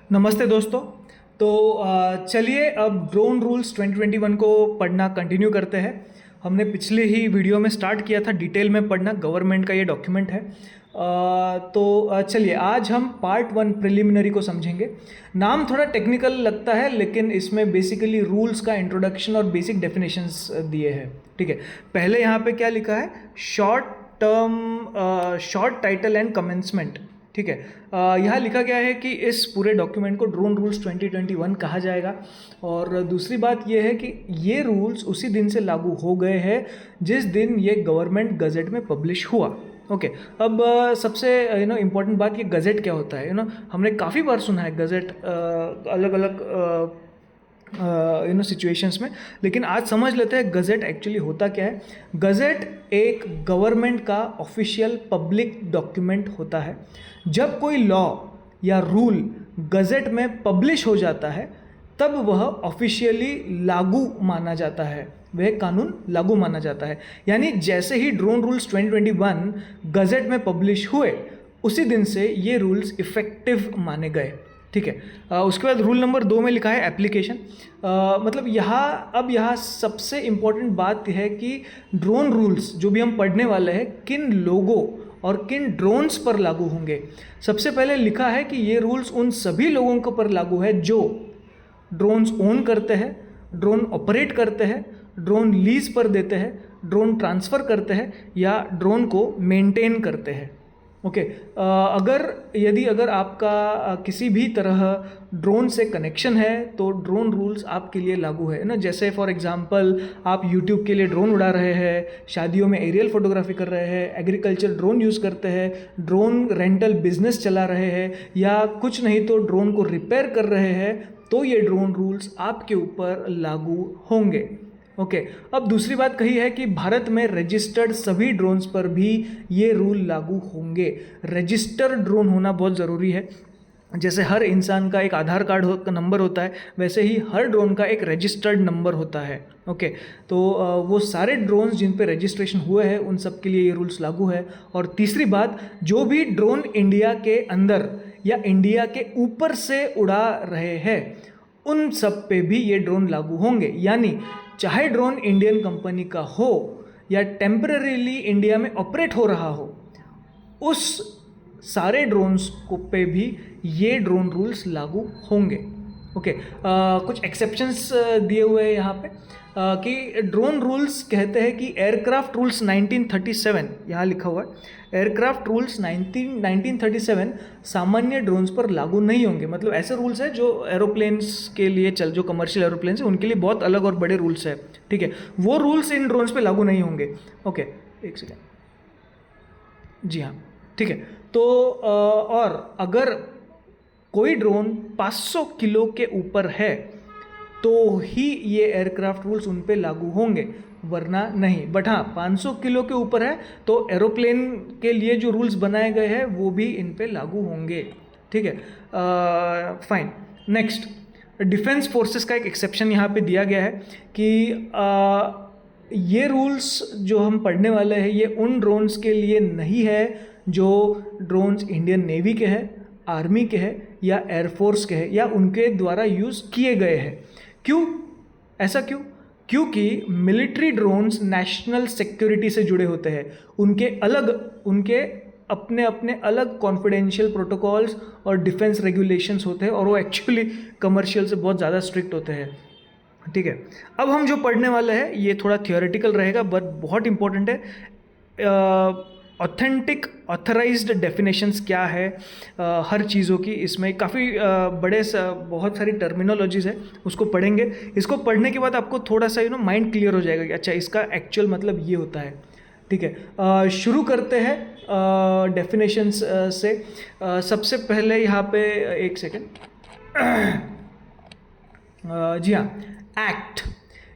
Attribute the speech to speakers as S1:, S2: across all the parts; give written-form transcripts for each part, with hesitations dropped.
S1: नमस्ते दोस्तों। तो चलिए अब ड्रोन रूल्स 2021 को पढ़ना कंटिन्यू करते हैं। हमने पिछले ही वीडियो में स्टार्ट किया था डिटेल में पढ़ना, गवर्नमेंट का ये डॉक्यूमेंट है। तो चलिए आज हम पार्ट 1 प्रिलिमिनरी को समझेंगे। नाम थोड़ा टेक्निकल लगता है लेकिन इसमें बेसिकली रूल्स का इंट्रोडक्शन और बेसिक डेफिनेशंस दिए हैं। ठीक है, पहले यहाँ पे क्या लिखा है, शॉर्ट टाइटल एंड कमेंसमेंट। ठीक है, यहाँ लिखा गया है कि इस पूरे डॉक्यूमेंट को ड्रोन रूल्स 2021 कहा जाएगा। और दूसरी बात यह है कि ये रूल्स उसी दिन से लागू हो गए हैं जिस दिन ये गवर्नमेंट गज़ेट में पब्लिश हुआ। ओके, अब सबसे इम्पॉर्टेंट बात, ये गज़ेट क्या होता है। हमने काफ़ी बार सुना है गज़ेट अलग अलग सिचुएशंस में, लेकिन आज समझ लेते हैं गज़ेट एक्चुअली होता क्या है। गज़ेट एक गवर्नमेंट का ऑफिशियल पब्लिक डॉक्यूमेंट होता है। जब कोई लॉ या रूल गज़ेट में पब्लिश हो जाता है तब वह ऑफिशियली लागू माना जाता है, वह कानून लागू माना जाता है। यानी जैसे ही ड्रोन रूल्स 2021 गज़ेट में पब्लिश हुए उसी दिन से ये रूल्स इफ़ेक्टिव माने गए। ठीक है, उसके बाद रूल नंबर 2 में लिखा है एप्लीकेशन। मतलब यहाँ सबसे इम्पॉर्टेंट बात है कि ड्रोन रूल्स जो भी हम पढ़ने वाले हैं किन लोगों और किन ड्रोन्स पर लागू होंगे। सबसे पहले लिखा है कि ये रूल्स उन सभी लोगों के पर लागू है जो ड्रोन्स ओन करते हैं, ड्रोन ऑपरेट करते हैं, ड्रोन लीज पर देते हैं, ड्रोन ट्रांसफ़र करते हैं या ड्रोन को मेंटेन करते हैं। ओके, अगर आपका किसी भी तरह ड्रोन से कनेक्शन है तो ड्रोन रूल्स आपके लिए लागू है ना। जैसे फॉर एग्जांपल आप यूट्यूब के लिए ड्रोन उड़ा रहे हैं, शादियों में एरियल फोटोग्राफी कर रहे हैं, एग्रीकल्चर ड्रोन यूज़ करते हैं, ड्रोन रेंटल बिजनेस चला रहे हैं या कुछ नहीं तो ड्रोन को रिपेयर कर रहे हैं, तो ये ड्रोन रूल्स आपके ऊपर लागू होंगे। ओके, अब दूसरी बात कही है कि भारत में रजिस्टर्ड सभी ड्रोन्स पर भी ये रूल लागू होंगे। रजिस्टर्ड ड्रोन होना बहुत ज़रूरी है। जैसे हर इंसान का एक आधार कार्ड नंबर होता है, वैसे ही हर ड्रोन का एक रजिस्टर्ड नंबर होता है। ओके, तो वो सारे ड्रोन्स जिन पे रजिस्ट्रेशन हुए हैं उन सब के लिए ये रूल्स लागू है। और तीसरी बात, जो भी ड्रोन इंडिया के अंदर या इंडिया के ऊपर से उड़ा रहे हैं उन सब पे भी ये ड्रोन लागू होंगे। यानी चाहे ड्रोन इंडियन कंपनी का हो या टेम्पररीली इंडिया में ऑपरेट हो रहा हो, उस सारे ड्रोन्स को पे भी ये ड्रोन रूल्स लागू होंगे। ओके, कुछ एक्सेप्शंस दिए हुए हैं यहाँ पे कि ड्रोन रूल्स कहते हैं कि एयरक्राफ्ट रूल्स 1937, यहाँ लिखा हुआ है एयरक्राफ्ट रूल्स 1937 सामान्य ड्रोन्स पर लागू नहीं होंगे। मतलब ऐसे रूल्स है जो एरोप्लेन्स के लिए जो कमर्शियल एरोप्लेन्स है उनके लिए बहुत अलग और बड़े रूल्स है। ठीक है, वो रूल्स इन ड्रोन्स पे लागू नहीं होंगे। ओके, एक सेकेंड, जी हाँ, ठीक है। तो और अगर कोई ड्रोन 500 किलो के ऊपर है तो ही ये एयरक्राफ्ट रूल्स उन पे लागू होंगे, वरना नहीं। बट हाँ, 500 किलो के ऊपर है तो एरोप्लेन के लिए जो रूल्स बनाए गए हैं वो भी इन पे लागू होंगे। ठीक है, फाइन। नेक्स्ट, डिफेंस फोर्सेस का एक एक्सेप्शन यहाँ पे दिया गया है कि ये रूल्स जो हम पढ़ने वाले हैं ये उन ड्रोन्स के लिए नहीं है जो ड्रोन्स इंडियन नेवी के हैं, आर्मी के हैं या एयरफोर्स के हैं या उनके द्वारा यूज़ किए गए हैं। क्यों, ऐसा क्यों? क्योंकि मिलिट्री ड्रोन्स नेशनल सिक्योरिटी से जुड़े होते हैं। उनके अपने अलग कॉन्फिडेंशियल प्रोटोकॉल्स और डिफेंस रेगुलेशंस होते हैं और वो एक्चुअली कमर्शियल से बहुत ज़्यादा स्ट्रिक्ट होते हैं। ठीक है, अब हम जो पढ़ने वाले हैं ये थोड़ा थियोरेटिकल रहेगा बट बहुत इंपॉर्टेंट है। ऑथेंटिक ऑथराइज्ड डेफिनेशंस क्या है हर चीज़ों की, इसमें काफ़ी बहुत सारी टर्मिनोलॉजीज़ है, उसको पढ़ेंगे। इसको पढ़ने के बाद आपको थोड़ा सा माइंड क्लियर हो जाएगा कि अच्छा इसका एक्चुअल मतलब ये होता है। ठीक है, शुरू करते हैं डेफिनेशंस से। सबसे पहले यहाँ पे एक सेकेंड, जी हाँ, एक्ट।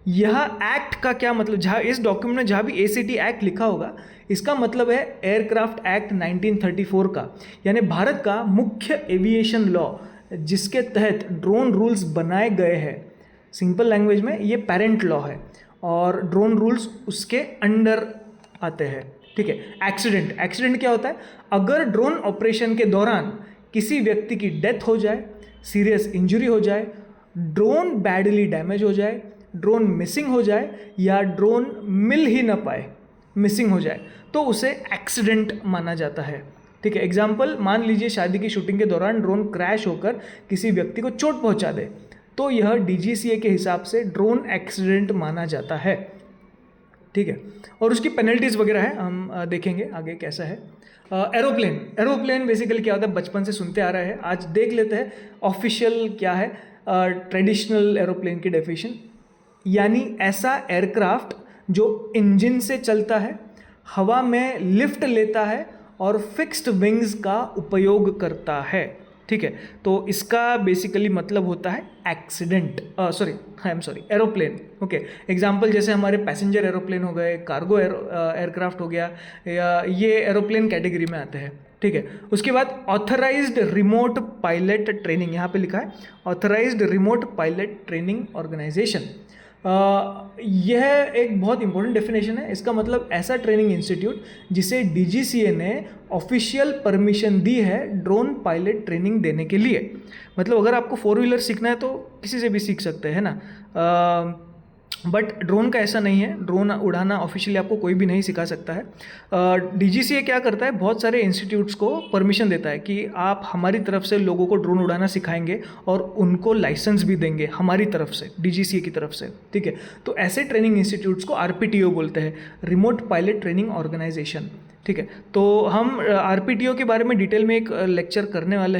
S1: यह एक्ट का क्या मतलब, जहाँ इस डॉक्यूमेंट में जहाँ भी ACT एक्ट लिखा होगा इसका मतलब है एयरक्राफ्ट एक्ट 1934 का, यानी भारत का मुख्य एविएशन लॉ जिसके तहत ड्रोन रूल्स बनाए गए हैं। सिंपल लैंग्वेज में ये पेरेंट लॉ है और ड्रोन रूल्स उसके अंडर आते हैं। ठीक है, एक्सीडेंट क्या होता है? अगर ड्रोन ऑपरेशन के दौरान किसी व्यक्ति की डेथ हो जाए, सीरियस इंजरी हो जाए, ड्रोन बैडली डैमेज हो जाए, ड्रोन मिसिंग हो जाए या ड्रोन मिल ही ना पाए, मिसिंग हो जाए, तो उसे एक्सीडेंट माना जाता है। ठीक है, एग्जाम्पल मान लीजिए शादी की शूटिंग के दौरान ड्रोन क्रैश होकर किसी व्यक्ति को चोट पहुंचा दे, तो यह डीजीसीए के हिसाब से ड्रोन एक्सीडेंट माना जाता है। ठीक है, और उसकी पेनल्टीज़ वगैरह है, हम देखेंगे आगे कैसा है। एरोप्लेन बेसिकली क्या होता है, बचपन से सुनते आ रहे हैं, आज देख लेते हैं ऑफिशियल क्या है। ट्रेडिशनल एरोप्लेन की डेफिनेशन, यानी ऐसा एयरक्राफ्ट जो इंजन से चलता है, हवा में लिफ्ट लेता है और फिक्स्ड विंग्स का उपयोग करता है। ठीक है, तो इसका बेसिकली मतलब होता है एक्सीडेंट, एरोप्लेन। ओके, एग्जाम्पल जैसे हमारे पैसेंजर एरोप्लेन हो गए, कार्गो एयरक्राफ्ट हो गया, या ये एरोप्लेन कैटेगरी में आते हैं। ठीक है, उसके बाद ऑथराइज्ड रिमोट पायलट ट्रेनिंग, यहाँ पे लिखा है authorised remote pilot training organisation. यह एक बहुत इंपॉर्टेंट डेफिनेशन है। इसका मतलब ऐसा ट्रेनिंग इंस्टीट्यूट जिसे डीजीसीए ने ऑफिशियल परमिशन दी है ड्रोन पायलट ट्रेनिंग देने के लिए। मतलब अगर आपको 4 व्हीलर सीखना है तो किसी से भी सीख सकते हैं ना, बट ड्रोन का ऐसा नहीं है, ड्रोन उड़ाना ऑफिशियली आपको कोई भी नहीं सिखा सकता है। डीजीसीए क्या करता है, बहुत सारे इंस्टीट्यूट्स को परमिशन देता है कि आप हमारी तरफ से लोगों को ड्रोन उड़ाना सिखाएंगे और उनको लाइसेंस भी देंगे हमारी तरफ से, डीजीसीए की तरफ से। ठीक है, तो ऐसे ट्रेनिंग इंस्टीट्यूट्स को आरपीटीओ बोलते हैं, रिमोट पायलट ट्रेनिंग ऑर्गेनाइजेशन। ठीक है, तो हम आरपीटीओ के बारे में डिटेल में एक लेक्चर करने वाले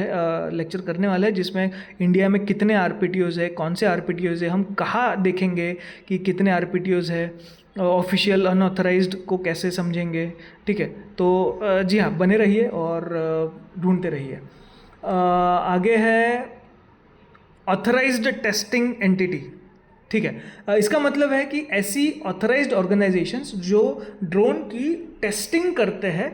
S1: हैं जिसमें इंडिया में कितने आरपीटीओज है, कौन से आरपीटीओज है, हम कहाँ देखेंगे कि कितने आरपीटीओज है, ऑफिशियल अनऑथराइज्ड को कैसे समझेंगे। ठीक है, तो जी हाँ, बने रहिए और ढूंढते रहिए। आगे है ऑथराइज्ड टेस्टिंग एंटिटी। ठीक है, इसका मतलब है कि ऐसी ऑथराइज्ड ऑर्गेनाइजेशंस जो ड्रोन की टेस्टिंग करते हैं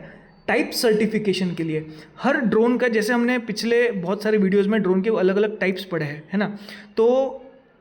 S1: टाइप सर्टिफिकेशन के लिए। हर ड्रोन का, जैसे हमने पिछले बहुत सारे वीडियोस में ड्रोन के अलग अलग टाइप्स पढ़े हैं, है ना, तो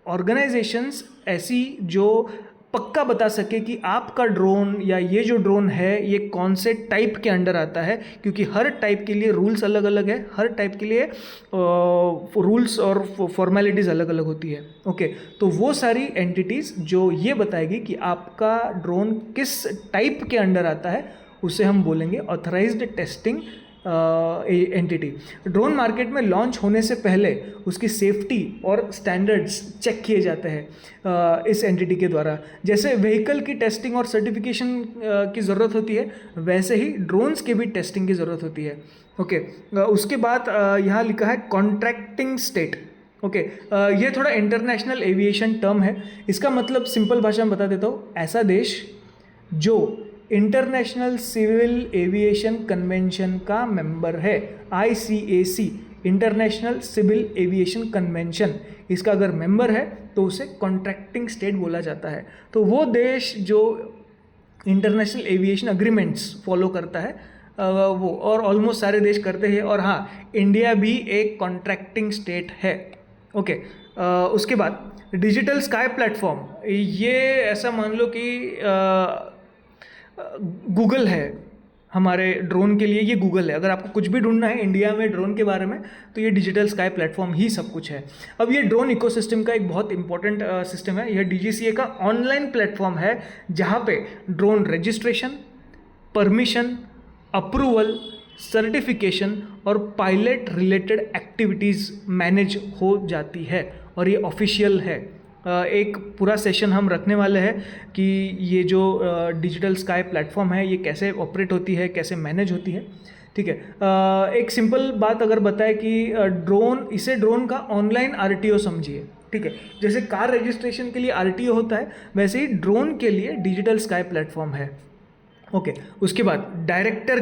S1: ऑर्गेनाइजेशंस ऐसी जो पक्का बता सके कि आपका ड्रोन या ये जो ड्रोन है ये कौन से टाइप के अंडर आता है, क्योंकि हर टाइप के लिए रूल्स अलग अलग है, हर टाइप के लिए रूल्स और फॉर्मेलिटीज़ अलग अलग होती है। ओके, तो वो सारी एंटिटीज़ जो ये बताएगी कि आपका ड्रोन किस टाइप के अंडर आता है, उसे हम बोलेंगे authorised testing entity. Drone market में लॉन्च होने से पहले उसकी सेफ्टी और स्टैंडर्ड्स चेक किए जाते हैं इस एंटिटी के द्वारा। जैसे व्हीकल की टेस्टिंग और सर्टिफिकेशन की ज़रूरत होती है, वैसे ही ड्रोन्स की भी टेस्टिंग की ज़रूरत होती है। ओके, उसके बाद यहाँ लिखा है कॉन्ट्रैक्टिंग स्टेट। ओके, ये थोड़ा इंटरनेशनल एविएशन टर्म है। इसका मतलब सिंपल भाषा में बता देता हूँ, ऐसा देश जो इंटरनेशनल सिविल एविएशन कन्वेंशन का मेंबर है, ICAC, international civil aviation convention, इसका अगर मेंबर है तो उसे कॉन्ट्रैक्टिंग स्टेट बोला जाता है। तो वो देश जो इंटरनेशनल एविएशन अग्रीमेंट्स फॉलो करता है वो, और ऑलमोस्ट सारे देश करते हैं, और हाँ, इंडिया भी एक कॉन्ट्रैक्टिंग स्टेट है। ओके, उसके बाद डिजिटल स्काई प्लेटफॉर्म, ये ऐसा मान लो कि गूगल है हमारे ड्रोन के लिए, ये गूगल है। अगर आपको कुछ भी ढूंढना है इंडिया में ड्रोन के बारे में तो ये डिजिटल स्काई प्लेटफॉर्म ही सब कुछ है। अब ये ड्रोन इकोसिस्टम का एक बहुत इंपॉर्टेंट सिस्टम है। यह डीजीसीए का ऑनलाइन प्लेटफॉर्म है जहाँ पे drone registration, permission, approval, certification और पायलट रिलेटेड एक्टिविटीज़ मैनेज हो जाती है, और ये ऑफिशियल है। एक पूरा सेशन हम रखने वाले हैं कि ये जो डिजिटल स्काई प्लेटफॉर्म है ये कैसे ऑपरेट होती है, कैसे मैनेज होती है। ठीक है, एक सिंपल बात अगर बताए कि ड्रोन का ऑनलाइन आरटीओ समझिए। ठीक है, जैसे कार रजिस्ट्रेशन के लिए आरटीओ होता है, वैसे ही ड्रोन के लिए डिजिटल स्काई प्लेटफॉर्म है। ओके, उसके बाद डायरेक्टर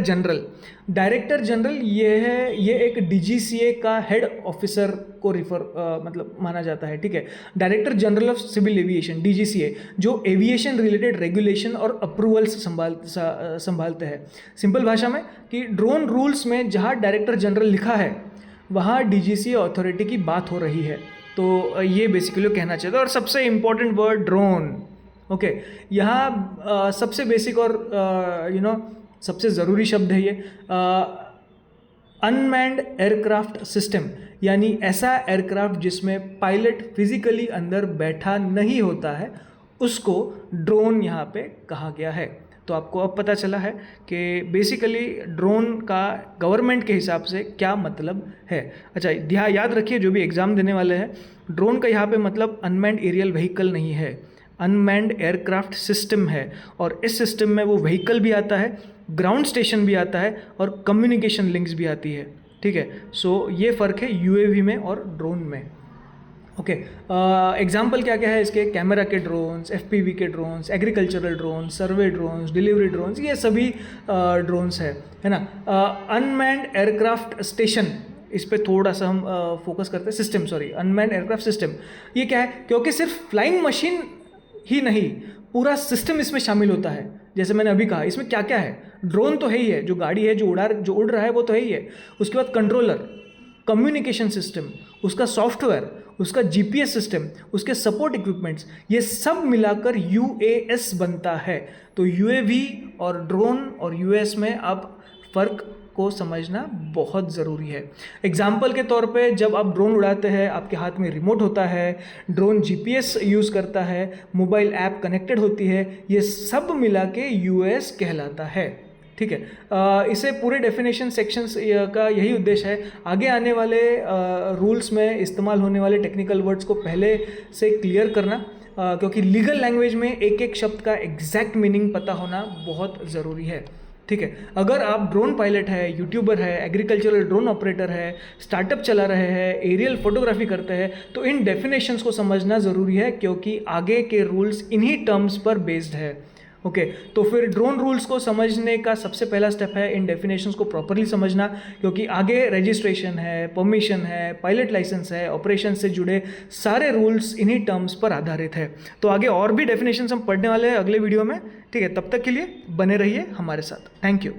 S1: जनरल ये एक डीजीसीए का हेड ऑफिसर को मतलब माना जाता है। ठीक है, director general of civil aviation, DGCA, जो एविएशन रिलेटेड रेगुलेशन और अप्रूवल्स संभालते हैं। सिंपल भाषा में कि ड्रोन रूल्स में जहाँ डायरेक्टर जनरल लिखा है वहाँ डीजीसीए अथॉरिटी की बात हो रही है। तो ये बेसिकली कहना चाहिए। और सबसे इम्पोर्टेंट वर्ड ड्रोन। ओके, यहाँ सबसे बेसिक और सबसे ज़रूरी शब्द है ये अनमैन्ड एयरक्राफ्ट सिस्टम, यानी ऐसा एयरक्राफ्ट जिसमें पायलट फिजिकली अंदर बैठा नहीं होता है, उसको ड्रोन यहाँ पे कहा गया है। तो आपको अब पता चला है कि बेसिकली ड्रोन का गवर्नमेंट के हिसाब से क्या मतलब है। अच्छा, ध्यान याद रखिए जो भी एग्ज़ाम देने वाले हैं, ड्रोन का यहाँ पे मतलब अनमैन्ड एरियल व्हीकल नहीं है, अनमैन्ड एयरक्राफ्ट सिस्टम है। और इस सिस्टम में वो व्हीकल भी आता है, ग्राउंड स्टेशन भी आता है और कम्युनिकेशन लिंक्स भी आती है। ठीक है, सो ये फ़र्क है यूएवी में और ड्रोन में। ओके, एग्जाम्पल क्या क्या है इसके? कैमरा के ड्रोन्स, एफपीवी के ड्रोन्स, एग्रीकल्चरल ड्रोन्स, सर्वे ड्रोन्स, डिलीवरी ड्रोन्स, ये सभी ड्रोन्स है ना। अनमैन्ड एयरक्राफ्ट स्टेशन, इस पे थोड़ा सा हम फोकस करते हैं। System, sorry, unmanned aircraft system, ये क्या है? क्योंकि सिर्फ फ्लाइंग मशीन ही नहीं, पूरा सिस्टम इसमें शामिल होता है। जैसे मैंने अभी कहा, इसमें क्या क्या है? ड्रोन तो है ही है, जो गाड़ी है, जो उड़ रहा है वो तो है ही है। उसके बाद कंट्रोलर, कम्युनिकेशन सिस्टम, उसका सॉफ्टवेयर, उसका जीपीएस सिस्टम, उसके सपोर्ट इक्विपमेंट्स, ये सब मिलाकर यूएएस बनता है। तो यूएवी और ड्रोन और यूएस में अब फ़र्क को समझना बहुत ज़रूरी है। एग्जाम्पल के तौर पे, जब आप ड्रोन उड़ाते हैं, आपके हाथ में रिमोट होता है, ड्रोन जीपीएस यूज़ करता है, मोबाइल ऐप कनेक्टेड होती है, ये सब मिला के यूएस कहलाता है। ठीक है, इसे पूरे डेफिनेशन सेक्शंस का यही उद्देश्य है, आगे आने वाले रूल्स में इस्तेमाल होने वाले टेक्निकल वर्ड्स को पहले से क्लियर करना, क्योंकि लीगल लैंग्वेज में एक एक शब्द का एग्जैक्ट मीनिंग पता होना बहुत ज़रूरी है। ठीक है, अगर आप ड्रोन पायलट है, यूट्यूबर है, एग्रीकल्चरल ड्रोन ऑपरेटर है, स्टार्टअप चला रहे हैं, एरियल फोटोग्राफी करते हैं, तो इन डेफिनेशंस को समझना ज़रूरी है, क्योंकि आगे के रूल्स इन्हीं टर्म्स पर बेस्ड है। ओके, तो फिर ड्रोन रूल्स को समझने का सबसे पहला स्टेप है इन डेफिनेशंस को प्रॉपरली समझना, क्योंकि आगे रजिस्ट्रेशन है, परमिशन है, पायलट लाइसेंस है, ऑपरेशन से जुड़े सारे रूल्स इन्हीं टर्म्स पर आधारित है। तो आगे और भी डेफिनेशंस हम पढ़ने वाले हैं अगले वीडियो में। ठीक है, तब तक के लिए बने रहिए हमारे साथ। Thank you.